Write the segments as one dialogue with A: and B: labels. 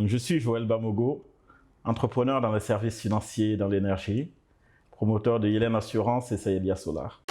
A: Je suis Joël Bamogo, entrepreneur dans les services financiers et dans l'énergie, promoteur de Yelen Assurance et Sayelia Solar.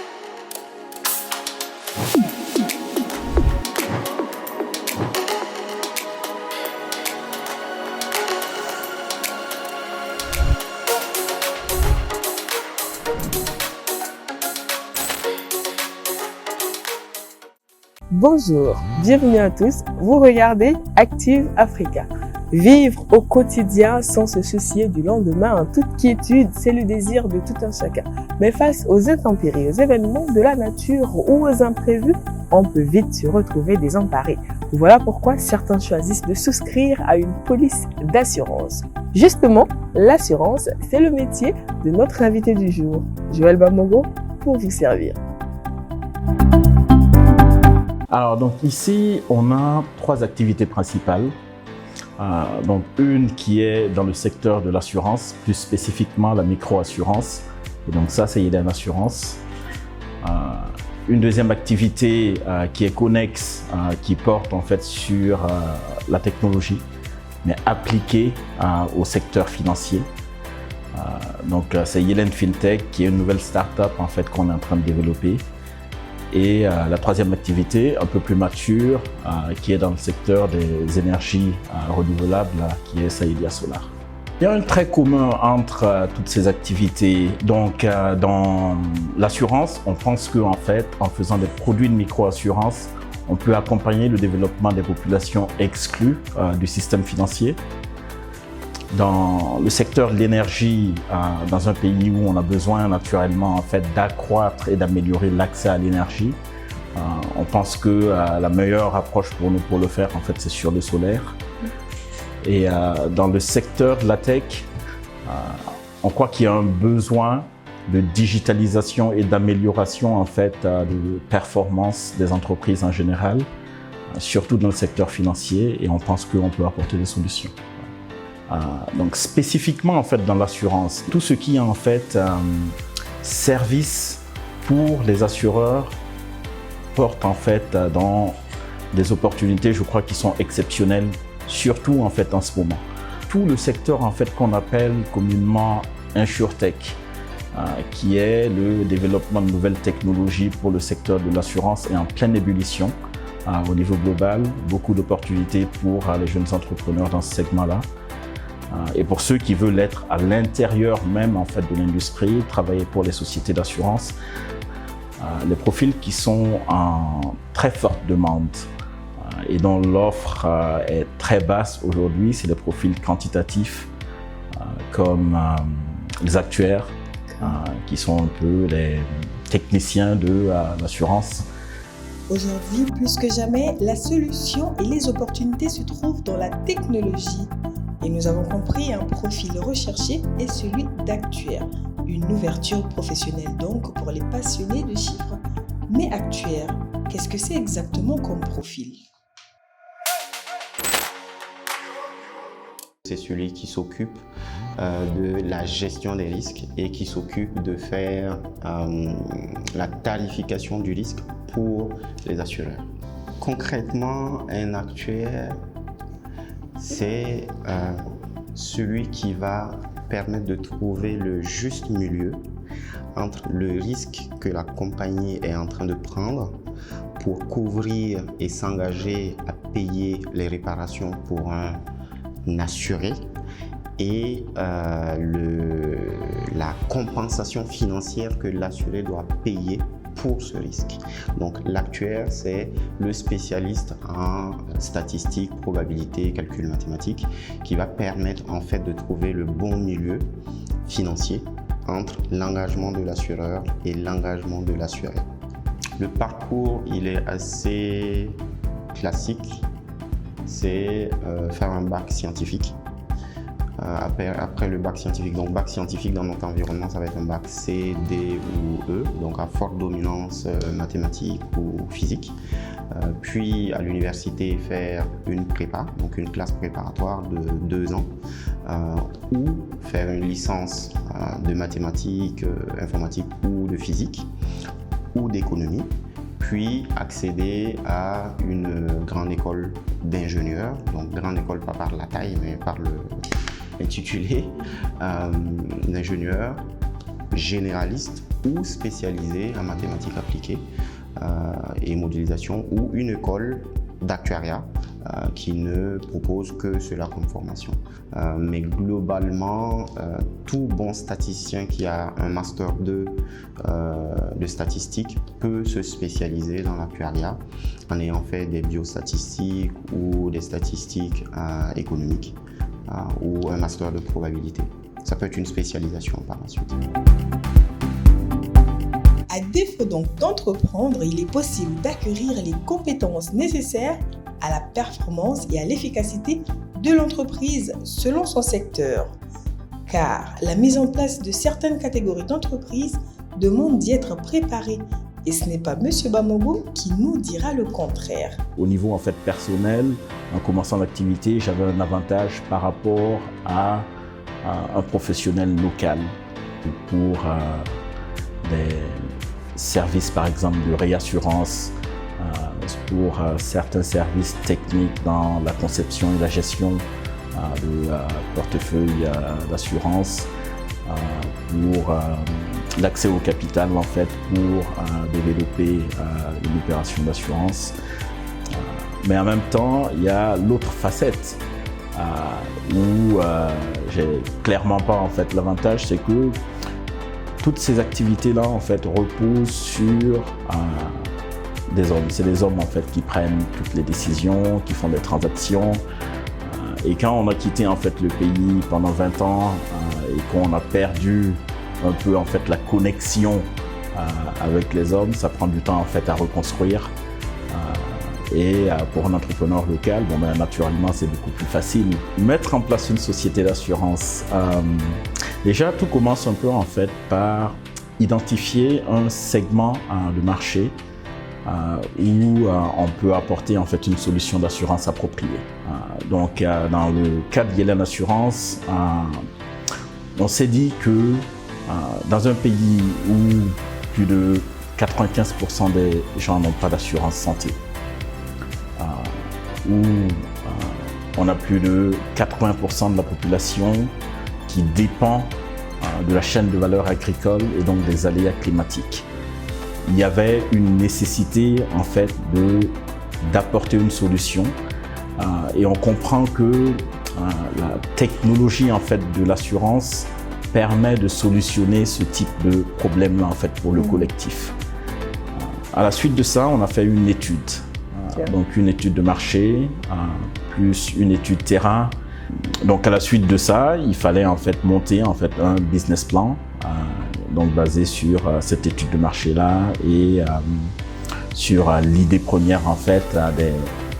B: Bonjour, bienvenue à tous, vous regardez Active Africa. Vivre au quotidien sans se soucier du lendemain en toute quiétude, c'est le désir de tout un chacun. Mais face aux intempéries, aux événements de la nature ou aux imprévus, on peut vite se retrouver désemparé. Voilà pourquoi certains choisissent de souscrire à une police d'assurance. Justement, l'assurance, c'est le métier de notre invité du jour, Joël Bamogo, pour vous servir.
A: Alors donc ici, on a trois activités principales. Donc une qui est dans le secteur de l'assurance, plus spécifiquement la micro-assurance. Et donc ça, c'est Yelen Assurance. Une deuxième activité qui est connexe, qui porte en fait sur la technologie, mais appliquée au secteur financier. Donc c'est Yelen FinTech, qui est une nouvelle start-up en fait qu'on est en train de développer. Et la troisième activité, un peu plus mature, qui est dans le secteur des énergies renouvelables, qui est Sayelia Solar. Il y a un trait commun entre toutes ces activités. Donc, dans l'assurance, on pense qu'en fait, en faisant des produits de micro-assurance, on peut accompagner le développement des populations exclues du système financier. Dans le secteur de l'énergie, dans un pays où on a besoin naturellement en fait, d'accroître et d'améliorer l'accès à l'énergie, on pense que la meilleure approche pour nous pour le faire, en fait, c'est sur le solaire. Et dans le secteur de la tech, on croit qu'il y a un besoin de digitalisation et d'amélioration en fait, de performance des entreprises en général, surtout dans le secteur financier, et on pense qu'on peut apporter des solutions. Donc spécifiquement en fait dans l'assurance, tout ce qui est en fait service pour les assureurs porte en fait dans des opportunités, je crois, qui sont exceptionnelles, surtout en fait en ce moment. Tout le secteur en fait qu'on appelle communément InsurTech, qui est le développement de nouvelles technologies pour le secteur de l'assurance, est en pleine ébullition au niveau global. Beaucoup d'opportunités pour les jeunes entrepreneurs dans ce segment-là. Et pour ceux qui veulent être à l'intérieur même en fait, de l'industrie, travailler pour les sociétés d'assurance, les profils qui sont en très forte demande et dont l'offre est très basse aujourd'hui, c'est des profils quantitatifs comme les actuaires, qui sont un peu les techniciens de l'assurance.
C: Aujourd'hui, plus que jamais, la solution et les opportunités se trouvent dans la technologie. Et nous avons compris un profil recherché est celui d'actuaire. Une ouverture professionnelle donc pour les passionnés de chiffres. Mais actuaire, qu'est-ce que c'est exactement comme profil ?
D: C'est celui qui s'occupe de la gestion des risques et qui s'occupe de faire la tarification du risque pour les assureurs. Concrètement, un actuaire, c'est celui qui va permettre de trouver le juste milieu entre le risque que la compagnie est en train de prendre pour couvrir et s'engager à payer les réparations pour un assuré et la compensation financière que l'assuré doit payer pour ce risque. Donc l'actuaire, c'est le spécialiste en statistiques, probabilité, calcul mathématique qui va permettre en fait de trouver le bon milieu financier entre l'engagement de l'assureur et l'engagement de l'assuré. Le parcours, il est assez classique. C'est faire un bac scientifique. Après le bac scientifique, donc bac scientifique dans notre environnement, ça va être un bac C, D ou E, donc à forte dominance mathématique ou physique. Puis à l'université, faire une prépa, donc une classe préparatoire de 2 ans, ou faire une licence de mathématiques, informatique ou de physique, ou d'économie. puis accéder à une grande école d'ingénieurs, donc grande école pas par la taille mais par l'intitulé, d'ingénieurs généralistes ou spécialisés en mathématiques appliquées et modélisation, ou une école d'actuariat qui ne propose que cela comme formation. Mais globalement, tout bon statisticien qui a un master 2 de statistique peut se spécialiser dans l'actuariat en ayant fait des biostatistiques ou des statistiques économiques ou un master de probabilité. Ça peut être une spécialisation par la suite.
C: À défaut donc d'entreprendre, il est possible d'acquérir les compétences nécessaires à la performance et à l'efficacité de l'entreprise selon son secteur. Car la mise en place de certaines catégories d'entreprises demande d'y être préparé. Et ce n'est pas M. Bamogo qui nous dira le contraire.
A: Au niveau en fait personnel, en commençant l'activité, j'avais un avantage par rapport à un professionnel local pour des services par exemple de réassurance, pour certains services techniques dans la conception et la gestion de portefeuille d'assurance, pour l'accès au capital en fait pour développer une opération d'assurance. Mais en même temps, il y a l'autre facette où j'ai clairement pas en fait l'avantage, c'est que toutes ces activités-là en fait reposent sur des hommes. C'est les hommes en fait qui prennent toutes les décisions, qui font des transactions. Et quand on a quitté en fait le pays pendant 20 ans et qu'on a perdu un peu en fait la connexion avec les hommes, ça prend du temps en fait à reconstruire. Et pour un entrepreneur local, bon, ben, naturellement c'est beaucoup plus facile. Mettre en place une société d'assurance, déjà tout commence un peu en fait par identifier un segment de marché où on peut apporter en fait une solution d'assurance appropriée. Donc dans le cas de Yellen Assurance, on s'est dit que dans un pays où plus de 95% des gens n'ont pas d'assurance santé, où on a plus de 80% de la population qui dépend de la chaîne de valeur agricole et donc des aléas climatiques. Il y avait une nécessité en fait d'apporter une solution et on comprend que la technologie en fait de l'assurance permet de solutionner ce type de problème-là en fait pour le collectif. À la suite de ça, on a fait une étude, donc une étude de marché plus une étude terrain. Donc à la suite de ça, il fallait en fait monter en fait un business plan. Donc basé sur cette étude de marché-là et sur l'idée première en fait des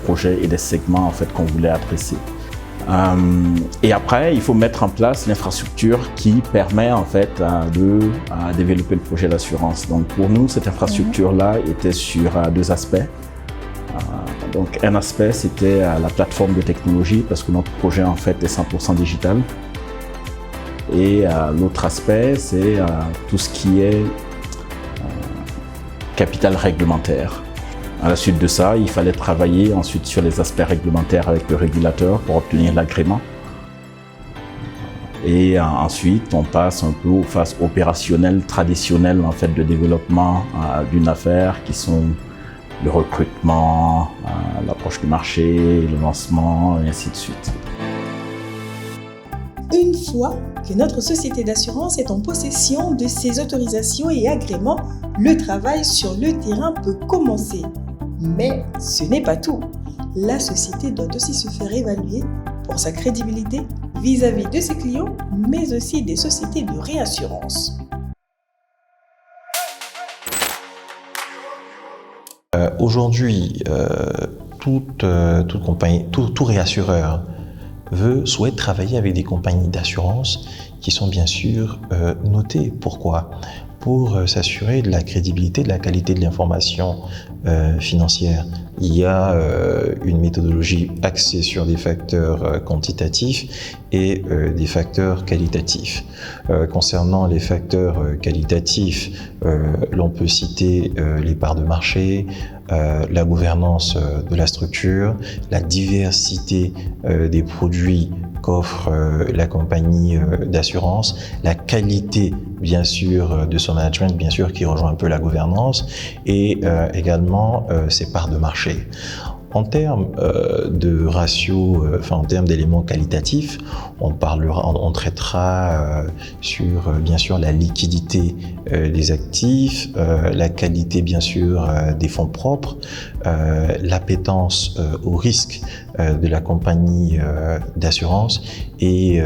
A: projets et des segments en fait qu'on voulait adresser. Et après, il faut mettre en place l'infrastructure qui permet en fait de développer le projet d'assurance. Donc pour nous, cette infrastructure-là était sur deux aspects. Donc un aspect, c'était la plateforme de technologie parce que notre projet en fait est 100% digital. Et l'autre aspect, c'est tout ce qui est capital réglementaire. À la suite de ça, il fallait travailler ensuite sur les aspects réglementaires avec le régulateur pour obtenir l'agrément. Et ensuite, on passe un peu aux phases opérationnelles, traditionnelles en fait, de développement d'une affaire qui sont le recrutement, l'approche du marché, le lancement, et ainsi de suite.
C: Une fois que notre société d'assurance est en possession de ses autorisations et agréments, le travail sur le terrain peut commencer. Mais ce n'est pas tout. La société doit aussi se faire évaluer pour sa crédibilité vis-à-vis de ses clients, mais aussi des sociétés de réassurance.
E: Aujourd'hui, toute compagnie, tout réassureur souhaite travailler avec des compagnies d'assurance qui sont bien sûr notées. Pourquoi ? pour s'assurer de la crédibilité, de la qualité de l'information financière. Il y a une méthodologie axée sur des facteurs quantitatifs et des facteurs qualitatifs. Concernant les facteurs qualitatifs, l'on peut citer les parts de marché, la gouvernance de la structure, la diversité des produits qu'offre la compagnie d'assurance, la qualité bien sûr de son management, bien sûr qui rejoint un peu la gouvernance, et également ses parts de marché. En termes de ratio, en termes d'éléments qualitatifs, on traitera sur bien sûr la liquidité des actifs, la qualité bien sûr des fonds propres, l'appétence au risque de la compagnie d'assurance et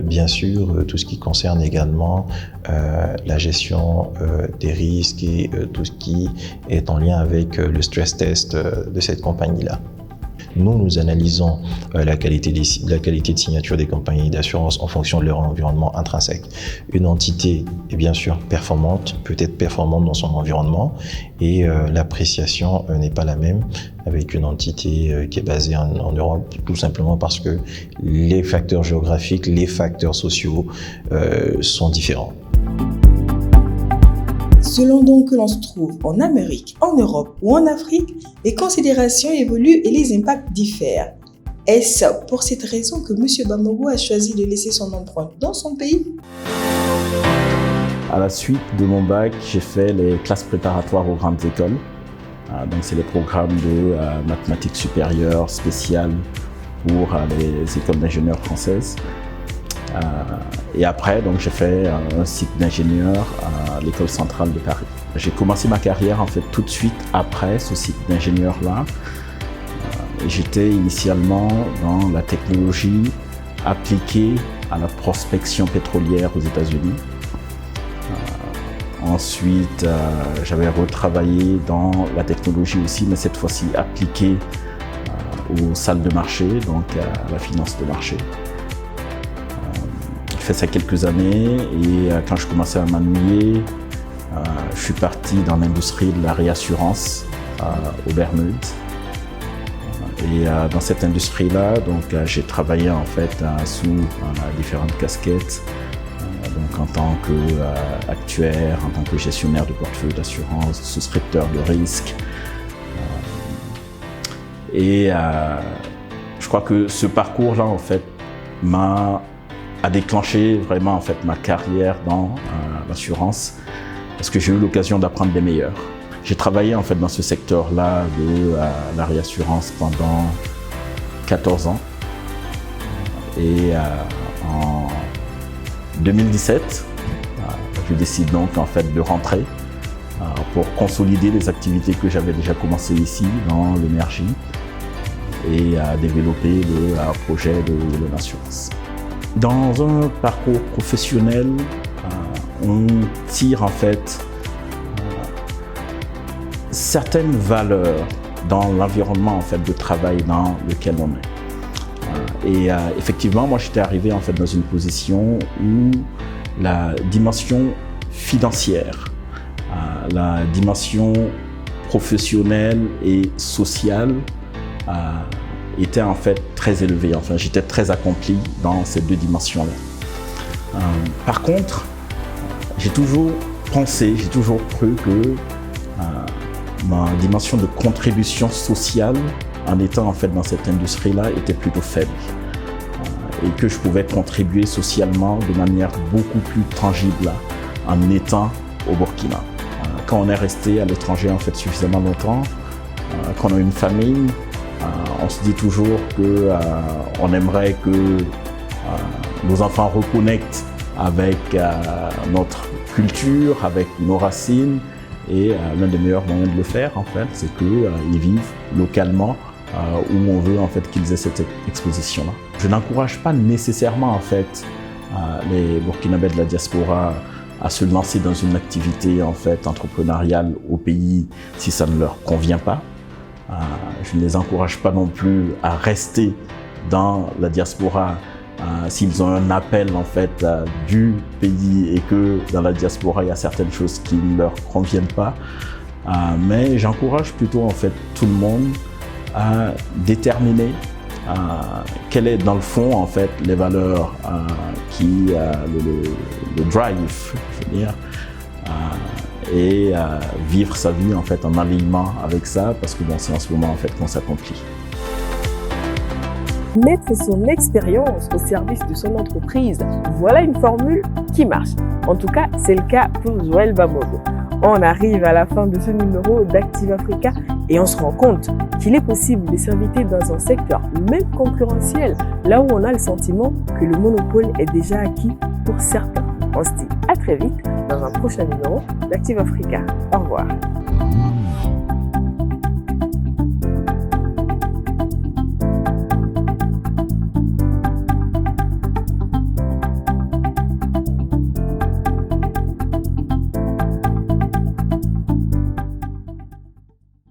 E: bien sûr tout ce qui concerne également la gestion des risques et tout ce qui est en lien avec le stress test de cette compagnie-là. Nous analysons la qualité de signature des compagnies d'assurance en fonction de leur environnement intrinsèque. Une entité est bien sûr performante, peut être performante dans son environnement et l'appréciation n'est pas la même avec une entité qui est basée en Europe, tout simplement parce que les facteurs géographiques, les facteurs sociaux sont différents.
C: Selon donc que l'on se trouve en Amérique, en Europe ou en Afrique, les considérations évoluent et les impacts diffèrent. Est-ce pour cette raison que M. Bamogo a choisi de laisser son empreinte dans son pays?
A: À la suite de mon bac, j'ai fait les classes préparatoires aux grandes écoles. Donc c'est les programmes de mathématiques supérieures spéciales pour les écoles d'ingénieurs françaises. Et après, donc, j'ai fait un cycle d'ingénieur à l'École centrale de Paris. J'ai commencé ma carrière en fait tout de suite après ce cycle d'ingénieur-là. J'étais initialement dans la technologie appliquée à la prospection pétrolière aux États-Unis. Ensuite, j'avais retravaillé dans la technologie aussi, mais cette fois-ci appliquée aux salles de marché, donc à la finance de marché. J'ai fait ça quelques années et quand je commençais à m'ennuyer, je suis parti dans l'industrie de la réassurance aux Bermudes. Et dans cette industrie-là, donc j'ai travaillé en fait sous différentes casquettes, donc en tant qu'actuaire, en tant que gestionnaire de portefeuille d'assurance, souscripteur de risque. Et je crois que ce parcours-là en fait a déclenché vraiment en fait ma carrière dans l'assurance parce que j'ai eu l'occasion d'apprendre des meilleurs. J'ai travaillé en fait dans ce secteur-là de la réassurance pendant 14 ans et en 2017, je décide donc en fait de rentrer pour consolider les activités que j'avais déjà commencées ici dans l'énergie et à développer le projet de l'assurance. Dans un parcours professionnel, on tire en fait certaines valeurs dans l'environnement en fait de travail dans lequel on est. Et effectivement, moi j'étais arrivé en fait dans une position où la dimension financière, la dimension professionnelle et sociale était en fait très élevée. Enfin, j'étais très accompli dans ces deux dimensions-là. Par contre, j'ai toujours pensé, j'ai toujours cru que ma dimension de contribution sociale en étant en fait dans cette industrie-là était plutôt faible et que je pouvais contribuer socialement de manière beaucoup plus tangible en étant au Burkina. Quand on est resté à l'étranger en fait suffisamment longtemps, quand on a une famille, on se dit toujours que on aimerait que nos enfants reconnectent avec notre culture, avec nos racines. Et l'un des meilleurs moyens de le faire, en fait, c'est qu'ils vivent localement où on veut en fait qu'ils aient cette exposition-là. Je n'encourage pas nécessairement en fait les Burkinabés de la diaspora à se lancer dans une activité en fait entrepreneuriale au pays si ça ne leur convient pas. Je ne les encourage pas non plus à rester dans la diaspora s'ils ont un appel en fait du pays et que dans la diaspora il y a certaines choses qui ne leur conviennent pas. Mais j'encourage plutôt en fait tout le monde à déterminer quel est dans le fond en fait les valeurs qui le drive, je veux dire, et vivre sa vie en fait en alignement avec ça, parce que bon, c'est en ce moment en fait qu'on s'accomplit.
B: Mettre son expérience au service de son entreprise, voilà une formule qui marche. En tout cas, c'est le cas pour Joël Bamogo. On arrive à la fin de ce numéro d'Active Africa et on se rend compte qu'il est possible de s'inviter dans un secteur même concurrentiel, là où on a le sentiment que le monopole est déjà acquis pour certains. On se dit à très vite dans un prochain numéro d'Active Africa. Au revoir.